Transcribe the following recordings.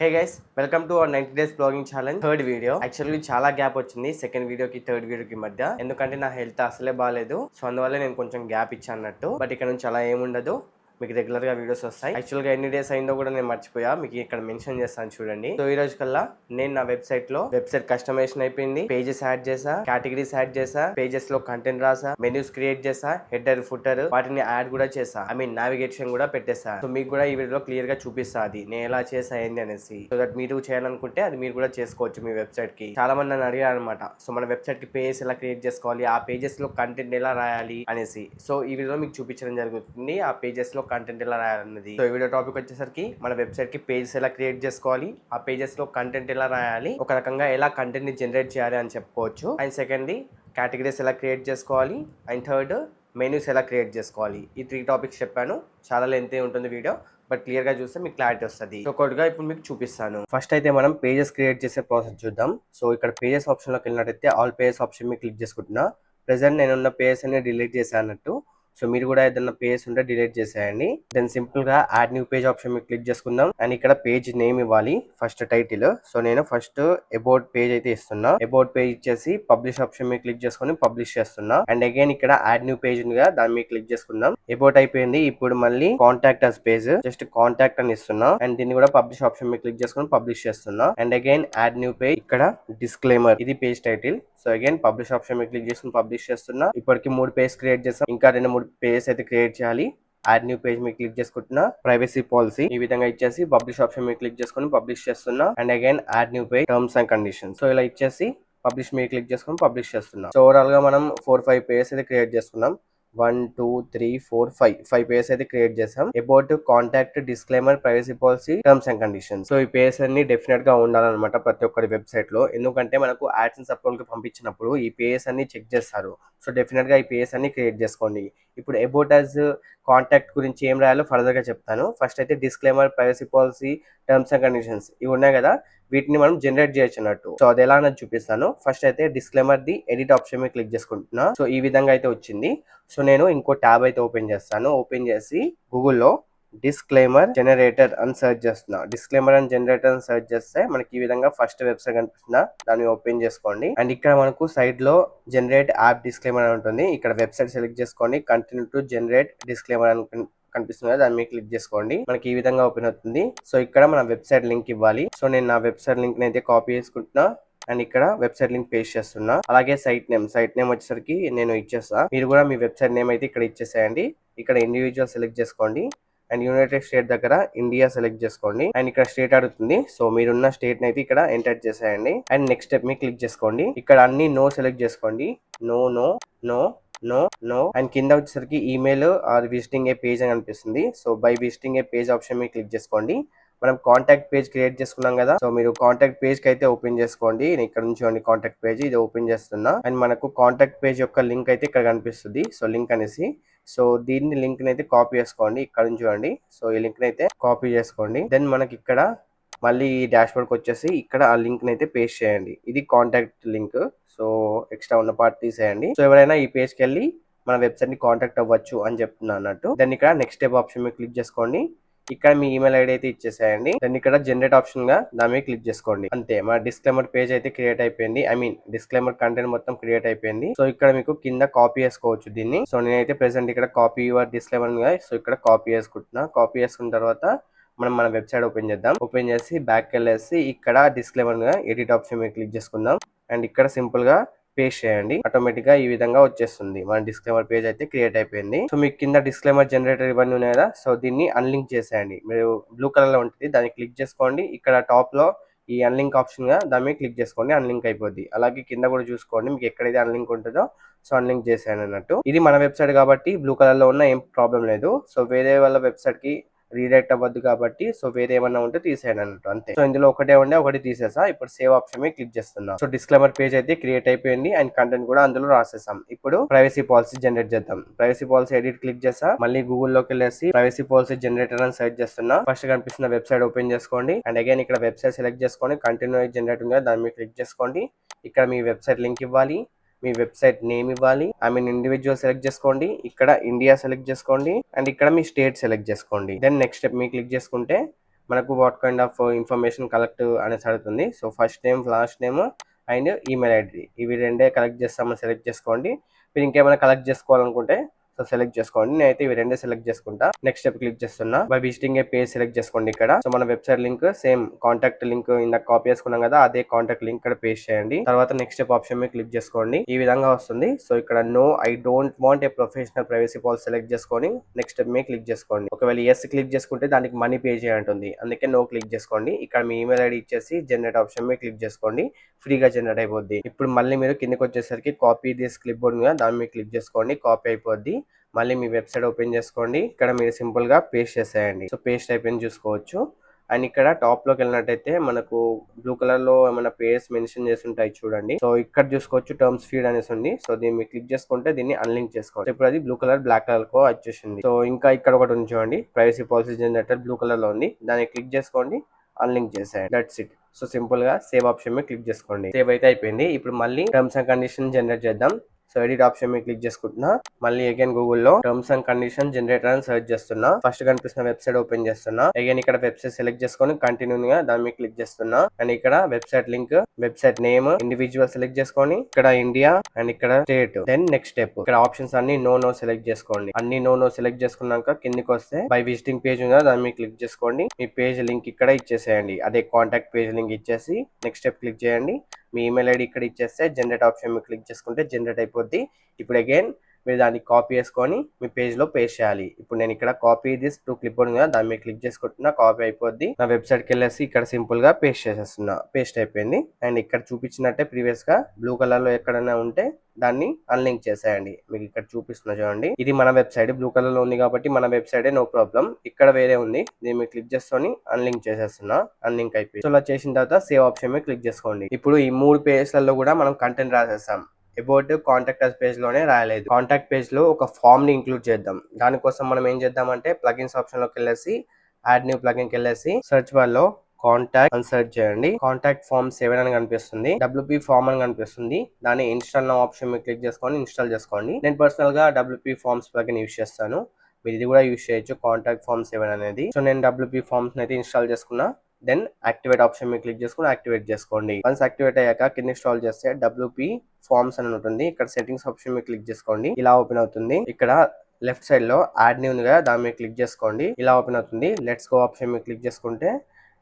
Hey guys, welcome to our 90 days blogging challenge third video. Actually చాలా gap వచ్చింది second వీడియోకి third వీడియోకి మధ్య, ఎందుకంటే నా హెల్త్ అసలే బాగాలేదు. సో అందువల్ల నేను కొంచెం గ్యాప్ ఇచ్చాను అన్నట్టు. బట్ ఇక్కడ నుంచి అలా ఏముండదు, మీకు రెగ్యులర్ గా వీడియోస్ వస్తాయి. యాక్చువల్ గా ఎన్ని డేస్ అయిందో కూడా నేను మర్చిపోయా, మీకు ఇక్కడ మెన్షన్ చేస్తాను చూడండి. సో ఈ రోజు కల్లా నేను నా వెబ్సైట్ కస్టమైజేషన్ అయిపోయింది, పేజెస్ యాడ్ చేసా, కేటగిరీస్ యాడ్ చేసా, పేజెస్ లో కంటెంట్ రాసా, మెన్యూస్ క్రియేట్ చేసా, హెడర్ ఫుటర్ వాటిని యాడ్ కూడా చేసా, ఐ మీన్ నావిగేషన్ కూడా పెట్టేసా. సో మీకు కూడా ఈ వీడియోలో క్లియర్ గా చూపిస్తా అది నేను ఎలా చేసా ఏంది అనేసి. సో దట్ మీరు చేయాలనుకుంటే అది మీరు కూడా చేసుకోవచ్చు మీ వెబ్సైట్ కి. చాలా మంది నన్ను అడిగారు అనమాట, సో మన వెబ్సైట్ కి పేజెస్ ఎలా క్రియేట్ చేసుకోవాలి, ఆ పేజెస్ లో కంటెంట్ ఎలా రాయాలి అనేసి. సో ఈ వీడియోలో మీకు చూపించడం జరుగుతుంది ఆ పేజెస్ లో కంటెంట్ ఎలా రాయాలన్నది. సో ఈ వీడియో టాపిక్ వచ్చేసరికి మన వెబ్సైట్ కి పేజెస్ ఎలా క్రియేట్ చేసుకోవాలి, ఆ పేజెస్ లో కంటెంట్ ఎలా రాయాలి, ఒక రకంగా ఎలా కంటెంట్ ని జనరేట్ చేయాలి అని చెప్పుకోవచ్చు. అండ్ సెకండ్లీ కేటగిరీస్ ఎలా క్రియేట్ చేసుకోవాలి, అండ్ థర్డ్ మెనూస్ ఎలా క్రియేట్ చేసుకోవాలి. ఈ 3 టాపిక్స్ చెప్పాను. చాలా లెంతీ ఉంటుంది వీడియో, బట్ క్లియర్ గా చూస్తే మీకు క్లారిటీ వస్తుంది. సో ఒకటిగా ఇప్పుడు మీకు చూపిస్తాను. ఫస్ట్ అయితే మనం పేజెస్ క్రియేట్ చేసే ప్రాసెస్ చూద్దాం. సో ఇక్కడ పేజెస్ ఆప్షన్ లోకి వెళ్ళినట్టయితే ఆల్ పేజెస్ ఆప్షన్ మీద క్లిక్ చేసుకుంటున్నా. ప్రెసెంట్ నేను ఉన్న పేజెస్ అన్ని డిలీట్ చేశాను అన్నట్టు. సో మీరు కూడా ఏదైనా పేజ్ ఉంటే డిలీట్ చేసేయండి. దెన్ సింపుల్ గా యాడ్ న్యూ పేజ్ ఆప్షన్ మీద క్లిక్ చేసుకుందాం. అండ్ ఇక్కడ పేజ్ నేమ్ ఇవ్వాలి, ఫస్ట్ టైటిల్. సో నేను ఫస్ట్ అబౌట్ పేజ్ అయితే ఇస్తున్నా. అబౌట్ పేజ్ ఇచ్చేసి పబ్లిష్ ఆప్షన్ మీద క్లిక్ చేసుకుని పబ్లిష్ చేస్తున్నా. అండ్ అగైన్ ఇక్కడ యాడ్ న్యూ పేజ్ ఉంది కదా, దాని మీద క్లిక్ చేసుకుందాం. అబౌట్ అయిపోయింది, ఇప్పుడు మళ్ళీ contact us page, just contact అని ఇస్తున్నా. అండ్ దీన్ని కూడా పబ్లిష్ ఆప్షన్ మీద క్లిక్ చేసుకుని పబ్లిష్ చేస్తున్నా. And again add new page, ఇక్కడ డిస్క్లైమర్, ఇది page title. So again publish option మీద క్లిక్ చేసుకుని పబ్లిష్ చేస్తున్నా. ఇప్పటికి 3 పేజ్ క్రియేట్ చేస్తాం, ఇంకా 2-3 పేజెస్ అయితే క్రియేట్ చేయాలి. యాడ్ న్యూ పేజ్ మీద క్లిక్ చేసుకుంటున్నా. ప్రైవసీ పాలసీ ఈ విధంగా ఇచ్చేసి పబ్లిష్ ఆప్షన్ మీద క్లిక్ చేసుకుని పబ్లిష్ చేస్తున్నా. And again add new page, terms and conditions. So ఇలా ఇచ్చేసి పబ్లిష్ మీద క్లిక్ చేసుకుని పబ్లిష్ చేస్తున్నాం. సో ఓవరాల్ గా మనం 4-5 పేజెస్ అయితే క్రియేట్ చేసుకున్నాం. 1 2 3 4 5 పేజెస్ అయితే క్రియేట్ చేసాం. About, contact, disclaimer, privacy policy, terms and conditions. So ఈ పేజెస్ అన్ని డెఫినెట్ గా ఉండాలన్నమాట ప్రతి ఒక్కరి వెబ్సైట్ లో. ఎందుకంటే మనకు యాడ్సెన్స్ అప్లోడ్ కి పంపించినప్పుడు ఈ పేజెస్ అన్ని చెక్ చేస్తారు. సో డెఫినెట్ గా ఈ పేజెస్ అన్ని క్రియేట్ చేసుకోండి. ఇప్పుడు అబౌట్ అస్, కాంటాక్ట్ గురించి ఏం రాయాలో ఫర్దర్ గా చెప్తాను. ఫస్ట్ అయితే disclaimer, privacy policy, terms and conditions ఇవి ఉన్నాయి కదా, వీటిని మనం జనరేట్ చేయొచ్చు అన్నట్టు. సో అది ఎలా అన్నది చూపిస్తాను. ఫస్ట్ అయితే డిస్క్లైమర్ ది ఎడిట్ ఆప్షన్ మీద క్లిక్ చేసుకుంటున్నా. సో ఈ విధంగా అయితే వచ్చింది. సో నేను ఇంకో ట్యాబ్ అయితే ఓపెన్ చేస్తాను. ఓపెన్ చేసి గూగుల్లో డిస్క్లైమర్ జనరేటర్ అని సెర్చ్ చేస్తున్నా. డిస్క్లైమర్ అండ్ జనరేటర్ అని సెర్చ్ చేస్తే మనకి ఈ విధంగా ఫస్ట్ వెబ్సైట్ కనిపిస్తుందా, దాన్ని ఓపెన్ చేసుకోండి. అండ్ ఇక్కడ మనకు సైడ్ లో జనరేట్ యాప్ డిస్క్లైమర్ అని ఉంటుంది. ఇక్కడ వెబ్సైట్ సెలెక్ట్ చేసుకోండి. కంటిన్యూ టు జనరేట్ డిస్క్లైమర్ అని కనిపిస్తుంది కదా, దాన్ని మీద క్లిక్ చేసుకోండి. మనకి ఈ విధంగా ఓపెన్ అవుతుంది. సో ఇక్కడ మన వెబ్సైట్ లింక్ ఇవ్వాలి. సో నేను నా వెబ్సైట్ లింక్ అయితే కాపీ చేసుకుంటున్నా. అండ్ ఇక్కడ వెబ్సైట్ లింక్ పేస్ట్ చేస్తున్నా. అలాగే సైట్ నేమ్ వచ్చేసరికి నేను ఇచ్చేస్తా. మీరు కూడా మీ వెబ్సైట్ నేమ్ అయితే ఇక్కడ ఇచ్చేసేయండి. ఇక్కడ ఇండివిజువల్ సెలెక్ట్ చేసుకోండి. అండ్ యునైటెడ్ స్టేట్ దగ్గర ఇండియా సెలెక్ట్ చేసుకోండి. అండ్ ఇక్కడ స్టేట్ అడుగుతుంది. సో మీరున్న స్టేట్ ని అయితే ఇక్కడ ఎంటర్ చేసేయండి. అండ్ నెక్స్ట్ స్టెప్ మీ క్లిక్ చేసుకోండి. ఇక్కడ అన్ని నో సెలెక్ట్ చేసుకోండి. No no no no no. And కింద వచ్చేసరికి email or visiting a page అని అనిపిస్తుంది. So by visiting a page option మీద క్లిక్ చేసుకోండి. మనం కాంటాక్ట్ పేజ్ క్రియేట్ చేసుకున్నాం కదా, సో మీరు కాంటాక్ట్ పేజ్ కి అయితే ఓపెన్ చేసుకోండి. నేను ఇక్కడ నుంచి కాంటాక్ట్ పేజ్ ఇది ఓపెన్ చేస్తున్నా. అండ్ మనకు కాంటాక్ట్ పేజ్ యొక్క లింక్ అయితే ఇక్కడ కనిపిస్తుంది. సో లింక్ అనేసి, సో దీన్ని లింక్ అయితే కాపీ చేసుకోండి. ఇక్కడ నుంచి చూడండి. సో ఈ లింక్ అయితే కాపీ చేసుకోండి. దెన్ మనకి ఇక్కడ మళ్ళీ ఈ డాష్ బోర్డ్కి వచ్చేసి ఇక్కడ ఆ లింక్ అయితే పేస్ట్ చేయండి. ఇది కాంటాక్ట్ లింక్. సో ఎక్స్ట్రా ఉన్న పార్ట్ తీసేయండి. సో ఎవరైనా ఈ పేజ్కి వెళ్ళి మన వెబ్సైట్ ని కాంటాక్ట్ అవ్వచ్చు అని చెప్తున్నా అన్నట్టు. దెన్ ఇక్కడ నెక్స్ట్ స్టెప్ ఆప్షన్ మీద క్లిక్ చేసుకోండి. ఇక్కడ మీ ఈమెయిల్ ఐడి అయితే ఇచ్చేసేయండి. దెన్ ఇక్కడ జనరేట్ ఆప్షన్ గా దాని మీద క్లిక్ చేసుకోండి. అంతే, మన డిస్క్లైమర్ పేజ్ అయితే క్రియేట్ అయిపోయింది. ఐ మీన్ డిస్క్లైమర్ కంటెంట్ మొత్తం క్రియేట్ అయిపోయింది. సో ఇక్కడ మీకు కింద కాపీ చేసుకోవచ్చు దీన్ని. సో నేనైతే ప్రెసెంట్ ఇక్కడ కాపీ యువర్ డిస్క్లైమర్ గా, సో ఇక్కడ కాపీ చేసుకుంటున్నా. కాపీ చేసుకున్న తర్వాత మనం మన వెబ్సైట్ ఓపెన్ చేద్దాం. ఓపెన్ చేసి బ్యాక్ వెళ్ళేసి ఇక్కడ డిస్క్లైమర్ గా ఎడిట్ ఆప్షన్ మీద క్లిక్ చేసుకుందాం. అండ్ ఇక్కడ సింపుల్ గా పేస్ట్ చేయండి. ఆటోమేటిక్ గా ఈ విధంగా వచ్చేస్తుంది. మన డిస్క్లైమర్ పేజ్ అయితే క్రియేట్ అయిపోయింది. సో మీకు కింద డిస్క్లైమర్ జనరేటర్ ఇవన్నీ ఉన్నాయి కదా, సో దీన్ని అన్లింక్ చేసేయండి. మీరు బ్లూ కలర్ లో ఉంటుంది, దాన్ని క్లిక్ చేసుకోండి. ఇక్కడ టాప్ లో ఈ అన్లింక్ ఆప్షన్ గా దాని మీద క్లిక్ చేసుకోండి, అన్లింక్ అయిపోద్ది. అలాగే కింద కూడా చూసుకోండి, మీకు ఎక్కడైతే అన్లింక్ ఉంటుందో సో అన్లింక్ చేసేయండి అన్నట్టు. ఇది మన వెబ్సైట్ కాబట్టి బ్లూ కలర్ లో ఉన్న ఏం ప్రాబ్లం లేదు. సో వేరే వాళ్ళ వెబ్సైట్ కి రీడైరెక్ట్ అవ్వద్దు కాబట్టి సో వేరే ఏమన్నా ఉంటే తీసేయండి అన్నట్టు, అంతే. సో ఇందులో ఒకటే ఉండే ఒకటి తీసేసా. ఇప్పుడు సేవ్ ఆప్షన్ మీద క్లిక్ చేస్తున్నా. సో డిస్క్లైమర్ పేజ్ అయితే క్రియేట్ అయిపోయింది. అండ్ కంటెంట్ కూడా అందులో రాసేసాం. ఇప్పుడు ప్రైవసీ పాలసీ జనరేట్ చేద్దాం. ప్రైవసీ పాలసీ ఎడిట్ క్లిక్ చేసా. మళ్ళీ గూగుల్లోకి వెళ్ళేసి ప్రైవసీ పాలసీ జనరేటర్ అని సెర్చ్ చేస్తున్నా. ఫస్ట్ కనిపిస్తున్న వెబ్సైట్ ఓపెన్ చేసుకోండి. అండ్ అగైన్ ఇక్కడ వెబ్సైట్ సెలెక్ట్ చేసుకోండి. కంటిన్యూ జనరేట్ ఉంది, దాని మీద క్లిక్ చేసుకోండి. ఇక్కడ మీ వెబ్సైట్ లింక్ ఇవ్వాలి, మీ వెబ్సైట్ నేమ్ ఇవ్వాలి. ఐ మీన్ ఇండివిజువల్ సెలెక్ట్ చేసుకోండి. ఇక్కడ ఇండియా సెలెక్ట్ చేసుకోండి. అండ్ ఇక్కడ మీ స్టేట్ సెలెక్ట్ చేసుకోండి. దెన్ నెక్స్ట్ స్టెప్ మీ క్లిక్ చేసుకుంటే మనకు what kind of information collect అనేసి అడుగుతుంది. So first name, last name and email ID, ఇవి రెండే కలెక్ట్ చేస్తామని సెలెక్ట్ చేసుకోండి. మీరు ఇంకేమైనా కలెక్ట్ చేసుకోవాలనుకుంటే సో సెలెక్ట్ చేసుకోండి. నేనైతే ఇవి రెండే సెలెక్ట్ చేసుకుంటా. నెక్స్ట్ స్టెప్ క్లిక్ చేస్తున్నా. By visiting a page select చేసుకోండి. ఇక్కడ సో మన website link same contact link ఇందాక కాపీ చేసుకున్నాం కదా, అదే కాంటాక్ట్ లింక్ ఇక్కడ పేస్ట్ చేయండి. తర్వాత నెక్స్ట్ స్టెప్ ఆప్షన్ మీద క్లిక్ చేసుకోండి. ఈ విధంగా వస్తుంది. సో ఇక్కడ no I don't want a professional privacy policy select చేసుకొని నెక్స్ట్ స్టెప్ మీద క్లిక్ చేసుకోండి. ఒకవేళ ఎస్ క్లిక్ చేసుకుంటే దానికి మనీ పే చేయంటుంది, అందుకే నో క్లిక్ చేసుకోండి. ఇక్కడ మీ ఈమెయిల్ ఐడి ఇచ్చేసి జనరేట్ ఆప్షన్ మీద క్లిక్ చేసుకోండి. ఫ్రీగా జనరేట్ అయిపోద్ది. ఇప్పుడు మళ్ళీ మీరు కిందకి వచ్చేసరికి కాపీ దిస్ క్లిప్ బోర్డ్ మీద దాని మీద క్లిక్ చేసుకోండి. కాపీ అయిపోద్ది. మళ్ళీ మీ వెబ్సైట్ ఓపెన్ చేసుకోండి. ఇక్కడ మీరు సింపుల్ గా పేస్ట్ చేసేయండి. సో పేస్ట్ అయిపోయింది చూసుకోవచ్చు. అండ్ ఇక్కడ టాప్ లోకి వెళ్ళినట్టయితే మనకు బ్లూ కలర్ లో ఏమైనా పేర్స్ మెన్షన్ చేసి ఉంటాయి చూడండి. సో ఇక్కడ చూసుకోవచ్చు టర్మ్స్ ఫీడ్ అనేసి ఉంది. సో దీన్ని మీరు క్లిక్ చేసుకుంటే దీన్ని అన్లింక్ చేసుకోవచ్చు. ఇప్పుడు అది బ్లూ కలర్ బ్లాక్ కలర్ కో వచ్చేసింది. సో ఇంకా ఇక్కడ ఒకటి ఉంది చూడండి, privacy policy generator blue colour లో ఉంది. దాన్ని క్లిక్ చేసుకోండి, అన్లింక్ చేసేయండి. That's it. సో సింపుల్ గా సేవ్ ఆప్షన్ మీద క్లిక్ చేసుకోండి. సేవ్ అయితే అయిపోయింది. ఇప్పుడు మళ్ళీ టర్మ్స్ అండ్ కండిషన్ జనరేట్ చేద్దాం. సో ఎడిట్ ఆప్షన్ మీద క్లిక్ చేసుకుంటున్నా. మళ్ళీ అగైన్ గూగుల్లో టర్మ్స్ అండ్ కండిషన్ జనరేటర్ అని సెర్చ్ చేస్తున్నా. ఫస్ట్ కనిపిస్తున్న వెబ్సైట్ ఓపెన్ చేస్తున్నా. అగైన్ ఇక్కడ వెబ్సైట్ సెలెక్ట్ చేసుకొని కంటిన్యూ గా దాని మీద క్లిక్ చేస్తున్నా. అండ్ ఇక్కడ website link, website name, individual select చేసుకొని ఇక్కడ ఇండియా అండ్ ఇక్కడ స్టేట్. దెన్ నెక్స్ట్ స్టెప్ ఇక్కడ ఆప్షన్స్ అన్ని నో సెలెక్ట్ చేసుకోండి. అన్ని నో సెలెక్ట్ చేసుకున్నాక కిందికి వస్తే బై విజిటింగ్ పేజ్ ఉందా దాని మీద క్లిక్ చేసుకోండి. మీ పేజ్ లింక్ ఇక్కడ ఇచ్చేసేయండి. అదే కాంటాక్ట్ పేజ్ లింక్ ఇచ్చేసి నెక్స్ట్ స్టెప్ క్లిక్ చేయండి. మీ ఈమెయిల్ ఐడి ఇక్కడ ఇచ్చేస్తే జనరేట్ ఆప్షన్ మీద క్లిక్ చేసుకుంటే జనరేట్ అయిపోద్ది. ఇప్పుడు అగైన్ మీరు దాన్ని కాపీ చేసుకొని మీ పేజ్ లో పేస్ట్ చేయాలి. ఇప్పుడు నేను ఇక్కడ copy this to clip board కదా దాని మీద క్లిక్ చేసుకుంటున్నా. కాపీ అయిపోద్ది. నా వెబ్సైట్ కి వెళ్ళేసి ఇక్కడ సింపుల్ గా పేస్ట్ చేసేస్తున్నా. పేస్ట్ అయిపోయింది. అండ్ ఇక్కడ చూపించినట్టే ప్రీవియస్ గా బ్లూ కలర్ లో ఎక్కడైనా ఉంటే దాన్ని అన్లింక్ చేసేయండి. మీకు ఇక్కడ చూపిస్తున్నా చూడండి. ఇది మన వెబ్సైట్ బ్లూ కలర్ లో ఉంది కాబట్టి మన వెబ్సైట్ నో ప్రాబ్లం. ఇక్కడ వేరే ఉంది, దీన్ని మీరు క్లిక్ చేసుకొని అన్లింక్ చేసేస్తున్నా. అన్లింక్ అయిపోయి సో అలా చేసిన తర్వాత సేవ్ ఆప్షన్ మీద క్లిక్ చేసుకోండి. ఇప్పుడు ఈ 3 పేజెస్లలో కూడా మనం కంటెంట్ రాసేస్తాం. అబౌట్ కాంటాక్ట్ అస్ పేజ్ లోనే రాయలేదు. కాంటాక్ట్ పేజ్ లో ఒక ఫామ్ ని ఇంక్లూడ్ చేద్దాం. దానికోసం మనం ఏం చేద్దామంటే ప్లగిన్స్ ఆప్షన్ లోకి వెళ్ళేసి యాడ్ న్యూ ప్లగిన్ కి వెళ్ళేసి సెర్చ్ బార్ లో కాంటాక్ట్ అని సెర్చ్ చేయండి. కాంటాక్ట్ ఫామ్ 7 అని కనిపిస్తుంది. WP ఫామ్ అని కనిపిస్తుంది. దాన్ని ఇన్స్టాల్ నౌ ఆప్షన్ మీద క్లిక్ చేసుకొని ఇన్స్టాల్ చేసుకోండి. నేను పర్సనల్ గా WP ఫార్మ్స్ ప్లగిన్ యూస్ చేస్తాను. మీరు ఇది కూడా యూస్ చేయొచ్చు, కాంటాక్ట్ ఫామ్ 7 అనేది. సో నేను WP ఫార్మ్స్ అయితే ఇన్స్టాల్ చేసుకున్నా. దెన్ యాక్టివేట్ ఆప్షన్ మీద క్లిక్ చేసుకుని యాక్టివేట్ చేసుకోండి. వన్స్ యాక్టివేట్ అయ్యాక కింద ఇన్స్టాల్ చేస్తే WP ఫార్మ్స్ అని ఉంటుంది. ఇక్కడ సెట్టింగ్స్ ఆప్షన్ మీద క్లిక్ చేసుకోండి. ఇలా ఓపెన్ అవుతుంది. ఇక్కడ లెఫ్ట్ సైడ్ లో యాడ్ న్యూ గా దాని మీద క్లిక్ చేసుకోండి. ఇలా ఓపెన్ అవుతుంది. లెట్స్ గో ఆప్షన్ మీద క్లిక్ చేసుకుంటే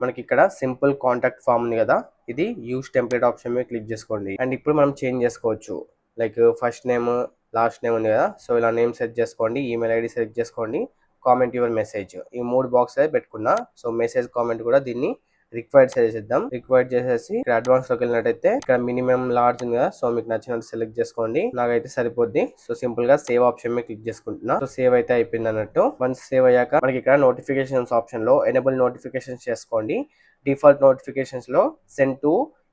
మనకి ఇక్కడ సింపుల్ కాంటాక్ట్ ఫామ్ ఉంది కదా, ఇది యూస్ టెంప్లెట్ ఆప్షన్ మీద క్లిక్ చేసుకోండి. అండ్ ఇప్పుడు మనం చేంజ్ చేసుకోవచ్చు. Like first name, last name ఉంది కదా, సో ఇలా నేమ్ సెట్ చేసుకోండి. ఈమెయిల్ ఐడి సెలెక్ట్ చేసుకోండి. కామెంట్ యువర్ మెసేజ్, ఈ 3 బాక్స్ అయితే పెట్టుకున్నా. సో మెసేజ్ కామెంట్ కూడా దీన్ని రిక్వైర్డ్ చేసేద్దాం. రిక్వైర్డ్ చేసేసి ఇక్కడ అడ్వాన్స్ లోకి వెళ్ళినట్టయితే ఇక్కడ మినిమం లార్జ్ ఉంది కదా, సో మీకు నచ్చినట్టు సెలెక్ట్ చేసుకోండి. నాకైతే సరిపోద్ది. సో సింపుల్ గా సేవ్ ఆప్షన్ మీద క్లిక్ చేసుకుంటున్నా. సో సేవ్ అయితే అయిపోయింది అన్నట్టు. వన్స్ సేవ్ అయ్యాక మనకి ఇక్కడ నోటిఫికేషన్స్ ఆప్షన్ లో ఎనేబుల్ నోటిఫికేషన్స్ చేసుకోండి. డిఫాల్ట్ నోటిఫికేషన్స్ లో సెండ్ టు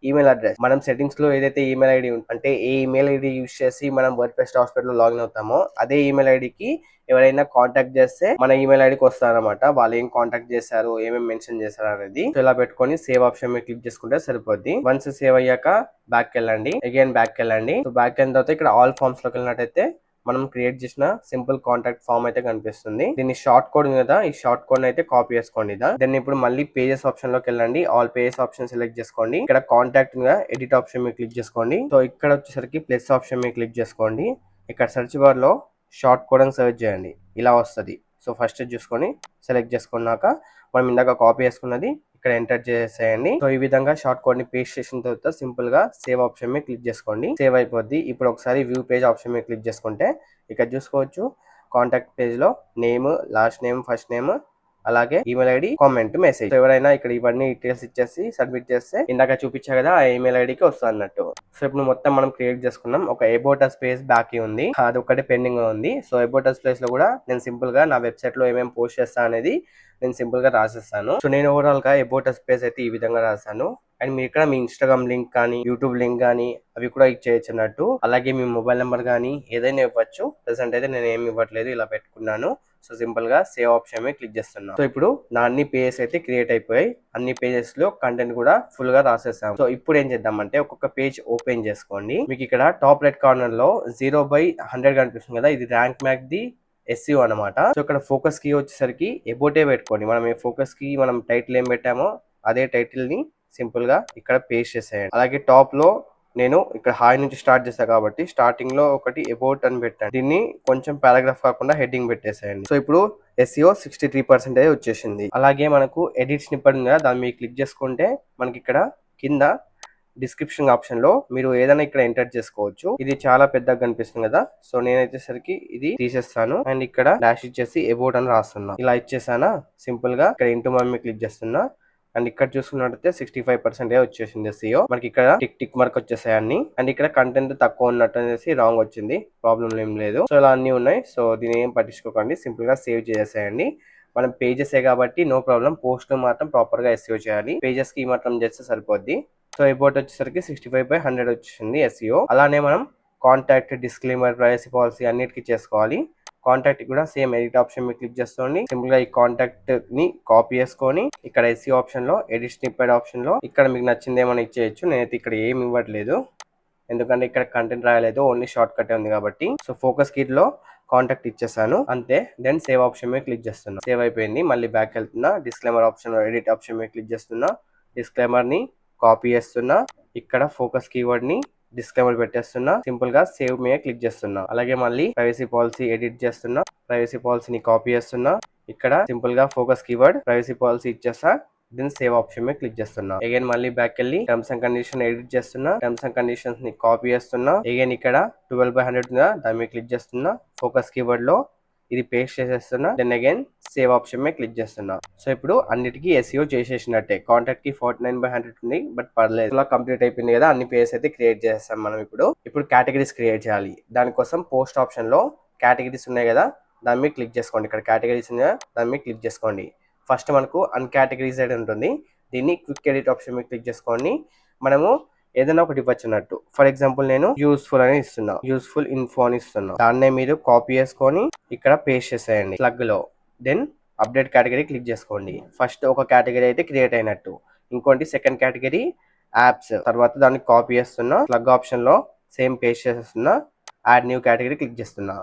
ఈమెయిల్ అడ్రస్, మనం సెట్టింగ్స్ లో ఏదైతే ఈమెయిల్ ఐడి అంటే ఏ ఈమెయిల్ ఐడి యూస్ చేసి మనం వర్డ్ప్రెస్ హాస్పిటల్ లో లాగిన్ అవుతామో అదే ఈమెయిల్ ఐడికి ఎవరైనా కాంటాక్ట్ చేస్తే మన ఈమెయిల్ ఐడికి వస్తారనమాట. వాళ్ళు ఏం కాంటాక్ట్ చేశారు, ఏమేమి మెన్షన్ చేశారు అనేది. సో ఇలా పెట్టుకొని సేవ్ ఆప్షన్ మీద క్లిక్ చేసుకుంటే సరిపోద్ది. వన్స్ సేవ్ అయ్యాక బ్యాక్ వెళ్ళండి. అగైన్ బ్యాక్ వెళ్ళండి. సో బ్యాక్ వెళ్ళిన తర్వాత ఇక్కడ ఆల్ ఫార్మ్స్ లోకి వెళ్ళినట్టయితే మనం క్రియేట్ చేసిన సింపుల్ కాంటాక్ట్ ఫామ్ అయితే కనిపిస్తుంది. దీన్ని షార్ట్ కోడ్ ఉంది కదా, ఈ షార్ట్ కోడ్ అయితే కాపీ చేసుకోండి. దెన్ ఇప్పుడు మళ్ళీ పేజెస్ ఆప్షన్ లోకి వెళ్ళండి. ఆల్ పేజెస్ ఆప్షన్ సెలెక్ట్ చేసుకోండి. ఇక్కడ కాంటాక్ట్ గా ఎడిట్ ఆప్షన్ మీద క్లిక్ చేసుకోండి. సో ఇక్కడ వచ్చేసరికి ప్లస్ ఆప్షన్ మీద క్లిక్ చేసుకోండి. ఇక్కడ సెర్చ్ బార్ లో షార్ట్ కోడ్ అని సెర్చ్ చేయండి. ఇలా వస్తుంది. సో ఫస్ట్ చూసుకొని సెలెక్ట్ చేసుకున్నాక మనం ఇందాక కాపీ చేసుకున్నది ఇక్కడ ఎంటర్ చేసేయండి. సో ఈ విధంగా షార్ట్ కోడ్ ని పేస్ట్ చేసిన తర్వాత సింపుల్ గా సేవ్ ఆప్షన్ మీద క్లిక్ చేసుకోండి. సేవ్ అయిపోద్ది. ఇప్పుడు ఒకసారి వ్యూ పేజ్ ఆప్షన్ మీద క్లిక్ చేసుకుంటే ఇక్కడ చూసుకోవచ్చు కాంటాక్ట్ పేజ్ లో name, last name, first name, అలాగే ఈమెయిల్ ఐడి, కామెంట్, మెసేజ్. ఎవరైనా ఇక్కడ ఇవన్నీ డీటెయిల్స్ ఇచ్చేసి సబ్మిట్ చేస్తే ఇందాక చూపించా కదా ఆ ఈమెయిల్ ఐడికి వస్తుంది అన్నట్టు. సో ఇప్పుడు మొత్తం మనం క్రియేట్ చేసుకున్నాం. ఒక అబౌట్ అస్ పేజ్ బాకీ ఉంది, అది ఒకటి పెండింగ్ ఉంది. సో అబౌట్ అస్ ప్లేస్ లో కూడా నేను సింపుల్ గా నా వెబ్సైట్ లో ఏమేమి పోస్ట్ చేస్తా అనేది నేను సింపుల్ గా రాసేస్తాను. సో నేను ఓవరాల్ గా అబౌట్ అస్ పేజ్ అయితే ఈ విధంగా రాసాను. అండ్ మీరు ఇక్కడ మీ ఇన్స్టాగ్రామ్ లింక్ కానీ, యూట్యూబ్ లింక్ కానీ అవి కూడా ఇచ్చేయచ్చు అన్నట్టు. అలాగే మీ మొబైల్ నెంబర్ కానీ ఏదైనా ఇవ్వచ్చు. ప్రెసెంట్ అయితే నేను ఏమి ఇవ్వట్లేదు, ఇలా పెట్టుకున్నాను. సో సింపుల్ గా సేవ్ ఆప్షన్ మీద క్లిక్ చేస్తున్నాను. సో ఇప్పుడు నా అన్ని పేజెస్ అయితే క్రియేట్ అయిపోయాయి. అన్ని పేజెస్ లో కంటెంట్ కూడా ఫుల్ గా రాసేసాం. సో ఇప్పుడు ఏం చేద్దామంటే ఒక్కొక్క పేజ్ ఓపెన్ చేసుకోండి. మీకు ఇక్కడ టాప్ రైట్ కార్నర్ లో 0/100 కనిపిస్తుంది కదా, ఇది ర్యాంక్ మ్యాక్ ది SEO అనమాట. సో ఇక్కడ ఫోకస్ కీ వచ్చేసరికి ఎబోటే పెట్టుకోండి. మనం ఏ ఫోకస్ కి మనం టైటిల్ ఏం పెట్టామో అదే టైటిల్ ని సింపుల్ గా ఇక్కడ పేస్ట్ చేసేయండి. అలాగే టాప్ లో నేను ఇక్కడ హాయ్ నుంచి స్టార్ట్ చేస్తాను కాబట్టి స్టార్టింగ్ లో ఒకటి అబౌట్ అని పెట్టాను. దీన్ని కొంచెం పారాగ్రాఫ్ కాకుండా హెడ్డింగ్ పెట్టేసేయండి. సో ఇప్పుడు SEO 63% వచ్చేసింది. అలాగే మనకు ఎడిట్ స్నిప్పెట్ ఉంది కదా, దాన్ని మీరు క్లిక్ చేసుకుంటే మనకి ఇక్కడ కింద డిస్క్రిప్షన్ ఆప్షన్ లో మీరు ఏదైనా ఇక్కడ ఎంటర్ చేసుకోవచ్చు. ఇది చాలా పెద్దగా కనిపిస్తుంది కదా, సో నేనైతే సరికి ఇది తీసేస్తాను అండ్ ఇక్కడ డాష్ ఇచ్చేసి అబౌట్ అని రాస్తున్నా. ఇలా ఇచ్చేసానా సింపుల్ గా ఇక్కడ ఇంటూ మమ్మీ క్లిక్ చేస్తున్నా అండ్ ఇక్కడ చూసుకున్నట్టయితే 65% వచ్చేసింది SEO. మనకి ఇక్కడ టిక్ మార్క్ వచ్చేసాయి అన్ని అండ్ ఇక్కడ కంటెంట్ తక్కువ ఉన్నట్టు అనేసి రాంగ్ వచ్చింది. ప్రాబ్లం ఏం లేదు. సో ఇలా అన్ని ఉన్నాయి. సో దీని ఏం పట్టించుకోకండి, సింపుల్ గా సేవ్ చేసేయండి. మనం పేజెస్ కాబట్టి నో ప్రాబ్లం. పోస్ట్ మాత్రం ప్రాపర్ గా SEO చేయాలి. పేజెస్ కి మాత్రం చేస్తే సరిపోద్ది. సో అబౌట్ వచ్చేసరికి 65/100 వచ్చింది SEO. అలానే మనం కాంటాక్ట్, డిస్క్లైమర్, ప్రైవసీ పాలసీ అన్నిటికీ చేసుకోవాలి. కాంటాక్ట్ కూడా సేమ్ ఎడిట్ ఆప్షన్ మీద క్లిక్ చేసుకోండి. సింపుల్ గా ఈ కాంటాక్ట్ ని కాపీ చేసుకొని ఇక్కడ SEO ఆప్షన్ లో ఎడిట్ స్నిప్పెట్ ఆప్షన్ లో ఇక్కడ మీకు నచ్చింది ఏమైనా ఇచ్చేయచ్చు. నేనైతే ఇక్కడ ఏమి ఇవ్వట్లేదు ఎందుకంటే ఇక్కడ కంటెంట్ రాయలేదు, ఓన్లీ షార్ట్ కట్ ఉంది కాబట్టి. సో ఫోకస్ కిట్ లో కాంటాక్ట్ ఇచ్చేసాను అంతే. దెన్ సేవ్ ఆప్షన్ మీద క్లిక్ చేస్తున్నా. సేవ్ అయిపోయింది. మళ్ళీ బ్యాక్ వెళ్తున్నా. డిస్క్లైమర్ ఆప్షన్ ఎడిట్ ఆప్షన్ మీద క్లిక్ చేస్తున్నా. డిస్క్లైమర్ ని కాపీ చేస్తున్నా. ఇక్కడ ఫోకస్ కీవర్డ్ ని డిస్క్లైమర్ పెట్టేస్తున్నా. సింపుల్ గా సేవ్ మీద క్లిక్ చేస్తున్నా. అలాగే మళ్ళీ ప్రైవసీ పాలసీ ఎడిట్ చేస్తున్నా. ప్రైవసీ పాలసీని కాపీ చేస్తున్నా. ఇక్కడ సింపుల్ గా ఫోకస్ కీవర్డ్ ప్రైవసీ పాలసీ ఇచ్చేస్తా. దెన్ సేవ్ ఆప్షన్ మీద క్లిక్ చేస్తున్నా. అగైన్ మళ్ళీ బ్యాక్ వెళ్ళి టర్మ్స్ అండ్ కండిషన్ ఎడిట్ చేస్తున్నా. టర్మ్స్ అండ్ కండిషన్స్ ని కాపీ చేస్తున్నా. అగైన్ ఇక్కడ 12/100 ఉందా, దాని మీద క్లిక్ చేస్తున్నా. ఫోకస్ కీవర్డ్ లో ఇది పేస్ట్ చేసేస్తున్నా. దెన్ అగైన్ సేవ్ ఆప్షన్ మీద క్లిక్ చేస్తున్నా. సో ఇప్పుడు అన్నిటికీ SEO చేసేసినట్టే. కాంటాక్ట్ కి 49/100 ఉంది, బట్ పర్లేదు. ఇలా కంప్లీట్ అయిపోయింది కదా, అన్ని పేజెస్ అయితే క్రియేట్ చేస్తాం మనం. ఇప్పుడు కేటగిరీస్ క్రియేట్ చేయాలి. దానికోసం పోస్ట్ ఆప్షన్ లో కేటగిరీస్ ఉన్నాయి కదా, దాని మీద క్లిక్ చేసుకోండి. ఇక్కడ కేటగిరీస్ ఉంది కదా, దాని మీద క్లిక్ చేసుకోండి. ఫస్ట్ మనకు అన్కేటగిరైజ్డ్ ఉంటుంది. దీన్ని క్విక్ ఎడిట్ ఆప్షన్ మీద క్లిక్ చేసుకోండి. మనము ఏదైనా ఒకటి ఇవ్వచ్చున్నట్టు. ఫర్ ఎగ్జాంపుల్ నేను యూస్ఫుల్ అని ఇస్తున్నా, యూస్ఫుల్ ఇన్ఫో అని ఇస్తున్నా. దాన్నే మీరు కాపీ చేసుకొని ఇక్కడ పేస్ట్ చేసేయండి ప్లగ్ లో. దెన్ అప్డేట్ కేటగిరీ క్లిక్ చేసుకోండి. ఫస్ట్ ఒక కేటగిరీ అయితే క్రియేట్ అయినట్టు. ఇంకోటి సెకండ్ కేటగిరీ యాప్స్. తర్వాత దాన్ని కాపీ చేస్తున్నా. ప్లగ్ ఆప్షన్ లో సేమ్ పేస్ట్ చేస్తున్నా. యాడ్ న్యూ కేటగిరీ క్లిక్ చేస్తున్నా.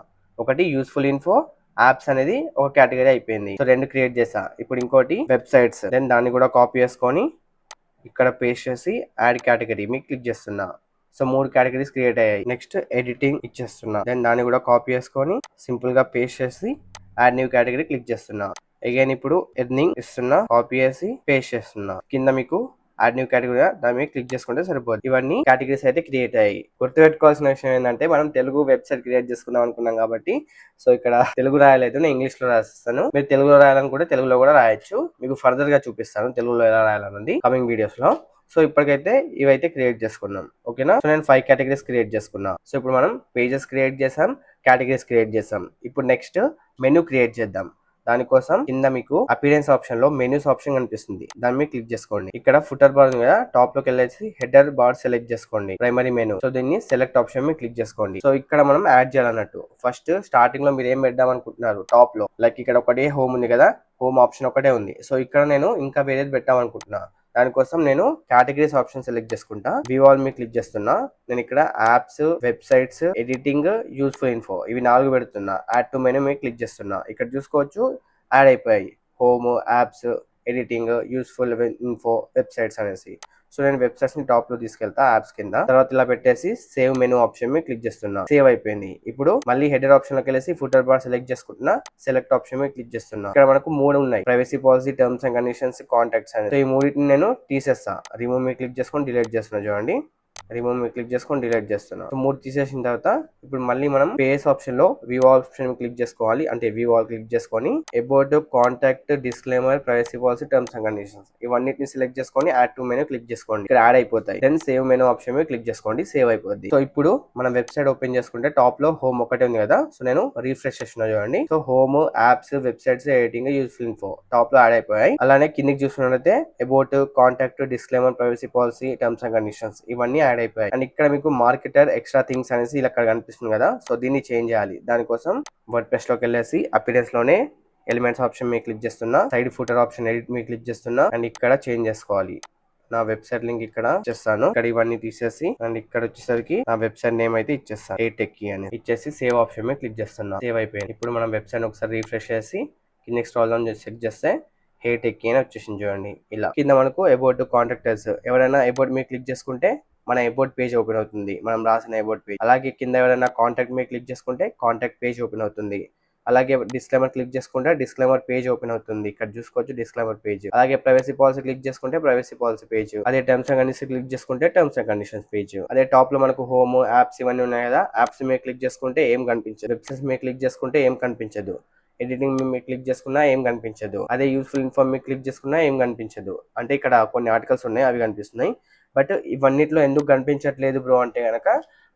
ఒకటి యూస్ఫుల్ ఇన్ఫో, యాప్స్ అనేది ఒక కేటగిరీ అయిపోయింది. సో 2 క్రియేట్ చేసా. ఇప్పుడు ఇంకోటి వెబ్సైట్స్. దెన్ దాన్ని కూడా కాపీ చేసుకొని ఇక్కడ పేస్ట్ చేసి యాడ్ కేటగిరీ మీకు క్లిక్ చేస్తున్నా. సో 3 కేటగిరీస్ క్రియేట్ అయ్యాయి. నెక్స్ట్ ఎడిటింగ్ ఇచ్చేస్తున్నా. దెన్ దాన్ని కూడా కాపీ చేసుకొని సింపుల్ గా పేస్ట్ చేసి యాడ్ న్యూ కేటగిరీ క్లిక్ చేస్తున్నా. అగైన్ ఇప్పుడు ఎర్నింగ్ ఇస్తున్నా. కాపీ చేసి పేస్ట్ చేస్తున్నా. కింద మీకు యాడ్ న్యూ కేటగిరీ దాని మీద క్లిక్ చేసుకుంటే సరిపోతుంది. ఇవన్నీ కేటగిరీస్ అయితే క్రియేట్ అయ్యాయి. గుర్తుపెట్టుకోవాల్సిన విషయం ఏంటంటే మనం తెలుగు వెబ్సైట్ క్రియేట్ చేసుకుందాం అనుకున్నాం కాబట్టి, సో ఇక్కడ తెలుగు రాయలేదు, నేను ఇంగ్లీష్ లో రాస్తాను. మీరు తెలుగులో రాయాలనుకుంటే తెలుగులో కూడా రాయొచ్చు. మీకు ఫర్దర్ గా చూపిస్తాను తెలుగులో ఎలా రాయాలన్నది కమింగ్ వీడియోస్ లో. సో ఇప్పటికైతే ఇవైతే క్రియేట్ చేసుకున్నాం, ఓకేనా. సో నేను 5 కేటగిరీస్ క్రియేట్ చేసుకున్నా. సో ఇప్పుడు మనం పేజెస్ క్రియేట్ చేసాం, కేటగిరీస్ క్రియేట్ చేసాం. ఇప్పుడు నెక్స్ట్ మెనూ క్రియేట్ చేద్దాం. దానికోసం కింద మీకు అపిరెన్స్ ఆప్షన్ లో మెనూస్ ఆప్షన్ కనిపిస్తుంది, దాని మీద క్లిక్ చేసుకోండి. ఇక్కడ ఫుటర్ బార్ ఉంది కదా, టాప్ లోకి వెళ్ళేసి హెడర్ బార్ సెలెక్ట్ చేసుకోండి, ప్రైమరీ మెనూ. సో దీన్ని సెలెక్ట్ ఆప్షన్ మీద క్లిక్ చేసుకోండి. సో ఇక్కడ మనం యాడ్ చేయాలన్నట్టు. ఫస్ట్ స్టార్టింగ్ లో మీరు ఏం పెడదాం అనుకుంటున్నారు టాప్ లో, లైక్ ఇక్కడ ఒకటే హోమ్ ఉంది కదా, హోమ్ ఆప్షన్ ఒకటే ఉంది. సో ఇక్కడ నేను ఇంకా వేరేది పెట్టామనుకుంటున్నా. దానికోసం నేను కేటగిరీస్ ఆప్షన్ సెలెక్ట్ చేసుకుంటా. వ్యూ ఆల్ మీద క్లిక్ చేస్తున్నా. నేను ఇక్కడ apps, websites, editing, useful info ఇవి 4 పెడుతున్నా. యాడ్ టు మెనూ మీద క్లిక్ చేస్తున్నా. ఇక్కడ చూసుకోవచ్చు యాడ్ అయిపోయాయి home, apps, editing, useful info, websites అనేసి. సో నేను వెబ్సైట్స్ ని టాప్ లో తీసుకెళ్తా యాప్స్ కింద. తర్వాత ఇలా పెట్టేసి సేవ్ మెనూ ఆప్షన్ మీద క్లిక్ చేస్తున్నా. సేవ్ అయిపోయింది. ఇప్పుడు మళ్ళీ హెడర్ ఆప్షన్ లోకి వెళ్ళేసి ఫుటర్ బార్ సెలెక్ట్ చేసుకుంటున్నా. సెలెక్ట్ ఆప్షన్ మీద క్లిక్ చేస్తున్నా. ఇక్కడ మనకు 3 ఉన్నాయి, privacy policy, terms and conditions, contacts అని. సో ఈ 3ని నేను తీసేస్తా. రిమూవ్ మీద క్లిక్ చేసుకొని డిలీట్ చేస్తున్నా. చూడండి, రిమూవ్ మీద క్లిక్ చేసుకొని డిలీట్ చేస్తున్నా. సో 3 తీసేసిన తర్వాత ఇప్పుడు మళ్ళీ మనం పేస్ ఆప్షన్ లో వ్యూ ఆప్షన్ క్లిక్ చేసుకోవాలి. అంటే వ్యూ ఆల్ క్లిక్ చేసుకొని about, contact, disclaimer, privacy policy, terms and conditions ఇవన్నిటిని సెలెక్ట్ చేసుకొని యాడ్ టు మెనూ క్లిక్ చేసుకోండి. ఇక్కడ యాడ్ అయిపోతాయి. దెన్ సేవ్ మెనూ ఆప్షన్ మీద క్లిక్ చేసుకోండి, సేవ్ అయిపోద్ది. సో ఇప్పుడు మనం వెబ్సైట్ ఓపెన్ చేసుకుంటే టాప్ లో హోమ్ ఒకటే ఉంది కదా, సో నేను రీఫ్రెష్ చేస్తున్నా. చూడండి, so home, apps, websites, editing, useful info top లో యాడ్ అయిపోయాయి. అలానే కిందికి చూసుకున్నట్లయితే about, contact, disclaimer, privacy policy, terms and conditions ఇవన్నీ యాడ్ అయిపోయాయి. అండ్ ఇక్కడ మీకు మార్కెటర్, ఎక్స్ట్రా థింగ్స్ అనేసి ఇలా అక్కడ కనిపిస్తుంది కదా, సో దీన్ని చేంజ్ చేయాలి. దానికోసం వర్డ్ ప్రెస్ లోకి వెళ్ళేసి అపిరెన్స్ లోనే ఎలిమెంట్స్ ఆప్షన్ మీద క్లిక్ చేస్తున్నా. సైడ్ ఫుటర్ ఆప్షన్ ఎడిట్ మీద క్లిక్ చేస్తున్నా. అండ్ ఇక్కడ చేంజ్ చేసుకోవాలి. నా వెబ్సైట్ లింక్ ఇక్కడ ఇచ్చేస్తాను. ఇక్కడ ఇవన్నీ తీసేసి అండ్ ఇక్కడ వచ్చేసరికి నా వెబ్సైట్ నేమ్ అయితే ఇచ్చేస్తాను, ఏ టెక్కీ అని ఇచ్చేసి సేవ్ ఆప్షన్ మీద క్లిక్ చేస్తున్నా. సేవ్ అయిపోయింది. ఇప్పుడు మనం వెబ్సైట్ ఒకసారి రిఫ్రెష్ చేసి కింద స్క్రోల్ డౌన్ చేసి చెక్ చేస్తే హే టెక్కీ అని వచ్చేసింది చూడండి. ఇలా కింద మనకు అబౌట్ కాంటాక్టర్స్, ఎవరైనా అబౌట్ మీద క్లిక్ చేసుకుంటే మన అబౌట్ పేజ్ ఓపెన్ అవుతుంది, మనం రాసిన అబౌట్ పేజ్. అలాగే కింద ఎవరైనా కాంటాక్ట్ మీద క్లిక్ చేసుకుంటే కాంటాక్ట్ పేజ్ ఓపెన్ అవుతుంది. అలాగే డిస్క్లైమర్ క్లిక్ చేసుకుంటే డిస్క్లైమర్ పేజ్ ఓపెన్ అవుతుంది, ఇక్కడ చూసుకోవచ్చు డిస్క్లైమర్ పేజ్. అలాగే ప్రైవసీ పాలసీ క్లిక్ చేసుకుంటే ప్రైవసీ పాలసీ పేజ్. అదే టర్మ్స్ అండ్ కండిషన్స్ క్లిక్ చేసుకుంటే టర్మ్స్ అండ్ కండిషన్స్ పేజ్. అదే టాప్ లో మనకు హోమ్, యాప్స్ ఇవన్నీ ఉన్నాయి కదా, యాప్స్ మీద క్లిక్ చేసుకుంటే ఏం కనిపించదు, వెబ్సైట్స్ మీద క్లిక్ చేసుకుంటే ఏం కనిపించదు, ఎడిటింగ్ మీద క్లిక్ చేసుకున్నా ఏం కనిపించదు, అదే యూస్ఫుల్ ఇన్ఫార్మ్ మీద క్లిక్ చేసుకున్నా ఏం కనిపించదు. అంటే ఇక్కడ కొన్ని ఆర్టికల్స్ ఉన్నాయి అవి కనిపిస్తున్నాయి. బట్ ఇవన్నిట్లో ఎందుకు కనిపించట్లేదు బ్రో అంటే గనక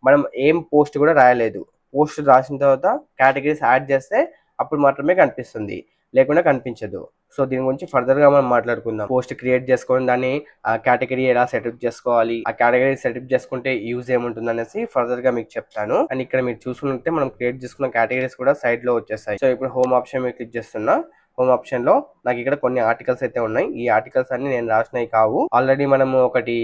మనం ఏం పోస్ట్ కూడా రాయలేదు. పోస్ట్ రాసిన తర్వాత కేటగిరీస్ యాడ్ చేస్తే అప్పుడు మాత్రమే కనిపిస్తుంది, లేకుండా కనిపించదు. సో దీని గురించి ఫర్దర్ గా మనం మాట్లాడుకుందాం. పోస్ట్ క్రియేట్ చేసుకొని దాన్ని ఆ కేటగిరీ ఎలా సెటప్ చేసుకోవాలి, ఆ కేటగిరీ సెటప్ చేసుకుంటే యూజ్ ఏముంటుంది అనేసి ఫర్దర్ గా మీకు చెప్తాను. అండ్ ఇక్కడ మీరు చూసుకుంటే మనం క్రియేట్ చేసుకున్న కేటగిరీస్ కూడా సైడ్ లో వచ్చేస్తాయి. సో ఇప్పుడు హోమ్ ఆప్షన్ మీద క్లిక్ చేస్తున్నా. హోమ్ ఆప్షన్ లో నాకు ఇక్కడ కొన్ని ఆర్టికల్స్ అయితే ఉన్నాయి. ఈ ఆర్టికల్స్ అన్ని నేను రాసినవి కావు, ఆల్రెడీ మనము ఒకటి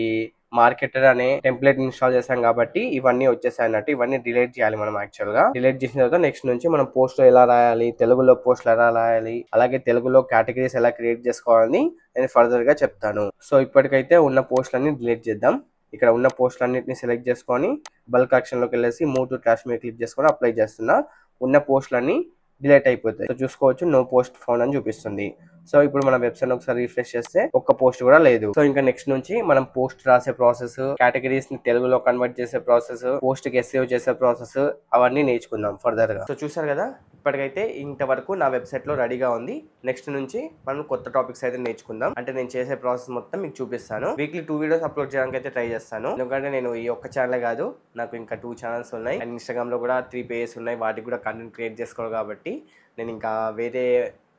మార్కెటర్ అనే టెంప్లెట్ ఇన్స్టాల్ చేసాం కాబట్టి ఇవన్నీ వచ్చేసాయి అన్నట్టు. ఇవన్నీ డిలీట్ చేయాలి మనం. యాక్చువల్ గా డిలీట్ చేసిన తర్వాత నెక్స్ట్ నుంచి మనం పోస్ట్ ఎలా రాయాలి, తెలుగులో పోస్టులు ఎలా రాయాలి, అలాగే తెలుగులో కేటగిరీస్ ఎలా క్రియేట్ చేసుకోవాలని నేను ఫర్దర్ గా చెప్తాను. సో ఇప్పటికైతే ఉన్న పోస్టులన్నీ డిలీట్ చేద్దాం. ఇక్కడ ఉన్న పోస్టులన్నింటినీ సెలెక్ట్ చేసుకొని బల్క్ యాక్షన్ లోకి వెళ్ళేసి మూవ్ టు ట్రాష్ మీద క్లిక్ చేసుకొని అప్లై చేస్తున్నా. ఉన్న పోస్టులన్నీ డిలీట్ అయిపోతాయి. సో చూసుకోవచ్చు నో పోస్ట్ ఫౌండ్ అని చూపిస్తుంది. సో ఇప్పుడు మన వెబ్సైట్ ఒకసారి రిఫ్రెష్ చేస్తే ఒక్క పోస్ట్ కూడా లేదు. సో ఇంకా నెక్స్ట్ నుంచి మనం పోస్ట్ రాసే ప్రాసెస్, కేటగిరీస్ ని తెలుగులో కన్వర్ట్ చేసే ప్రాసెస్, పోస్ట్ కి ఎస్సేవ్ చేసే ప్రాసెస్ అవన్నీ నేర్చుకుందాం ఫర్దర్ గా. సో చూసారు కదా, ఇప్పటికైతే ఇంతవరకు నా వెబ్సైట్ లో రెడీగా ఉంది. నెక్స్ట్ నుంచి మనం కొత్త టాపిక్స్ అయితే నేర్చుకుందాం. అంటే నేను చేసే ప్రాసెస్ మొత్తం మీకు చూపిస్తాను. వీక్లీ 2 వీడియోస్ అప్లోడ్ చేయడానికి అయితే ట్రై చేస్తాను. ఎందుకంటే నేను ఈ ఒక్క ఛానల్ కాదు, నాకు ఇంకా 2 ఛానల్స్ ఉన్నాయి అండ్ ఇన్స్టాగ్రామ్ లో కూడా 3 పేజెస్ ఉన్నాయి, వాటికి కూడా కంటెంట్ క్రియేట్ చేసుకోవాలి కాబట్టి నేను ఇంకా వేరే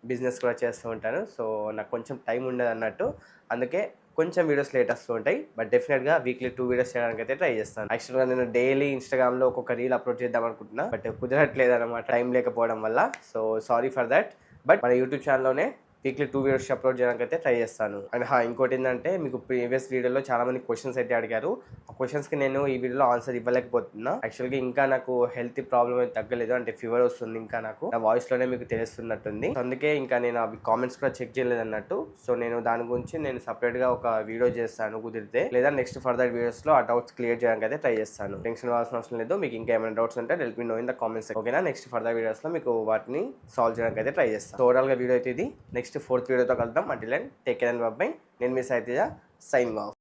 బిజినెస్ కూడా చేస్తూ ఉంటాను. సో నాకు కొంచెం టైం ఉండదు అన్నట్టు, అందుకే కొంచెం వీడియోస్ లేట్ వస్తూ ఉంటాయి. బట్ డెఫినెట్గా వీక్లీ 2 వీడియోస్ చేయడానికి అయితే ట్రై చేస్తాను. యాక్చువల్గా నేను డైలీ ఇన్స్టాగ్రామ్లో ఒక్కొక్క రీల్ అప్లోడ్ చేద్దాం అనుకుంటున్నా, బట్ కుదరట్లేదు అనమాట టైం లేకపోవడం వల్ల. So sorry for that. But మన యూట్యూబ్ ఛానల్లోనే వీక్లీ 2 వీడియోస్ అప్లోడ్ చేయడానికి అయితే ట్రై చేస్తాను. అండ్ ఇంకోటి ఏంటంటే, మీకు ప్రీవియస్ వీడియోలో చాలా మంది క్వశ్చన్స్ అయితే అడిగారు. ఆ క్వశ్చన్స్కి నేను ఈ వీడియోలో ఆన్సర్ ఇవ్వలేకపోతున్నా. యాక్చువల్గా ఇంకా నాకు హెల్త్ ప్రాబ్లమ్ అయితే తగ్గలేదు, అంటే ఫీవర్ వస్తుంది ఇంకా నాకు, నా వాయిస్లోనే మీకు తెలుస్తున్నట్టుంది. అందుకే ఇంకా నేను అవి కామెంట్స్ కూడా చెక్ చేయలేదు అన్నట్టు. సో నేను దాని గురించి నేను సపరేట్గా ఒక వీడియో చేస్తాను కుదిరితే, లేదా నెక్స్ట్ ఫర్దర్ వీడియోస్లో ఆ డౌట్స్ క్లియర్ చేయడానికి అయితే ట్రై చేస్తాను. టెన్షన్ అవ్వాల్సిన అవసరం లేదు. మీకు ఇంకా ఏమైనా డౌట్స్ ఉంటే let me know in the comments, ఓకేనా? నెక్స్ట్ ఫర్దర్ వీడియోస్లో మీకు వాటిని సాల్వ్ చేయడానికి అయితే ట్రై చేస్తాను. ఓవరాల్గా వీడియో అయితే ఇది. నెక్స్ట్ 4th వీడియోతో కలుద్దాం. Until then take care and bye. నేను మీ సైతేజ, సైనింగ్ ఆఫ్.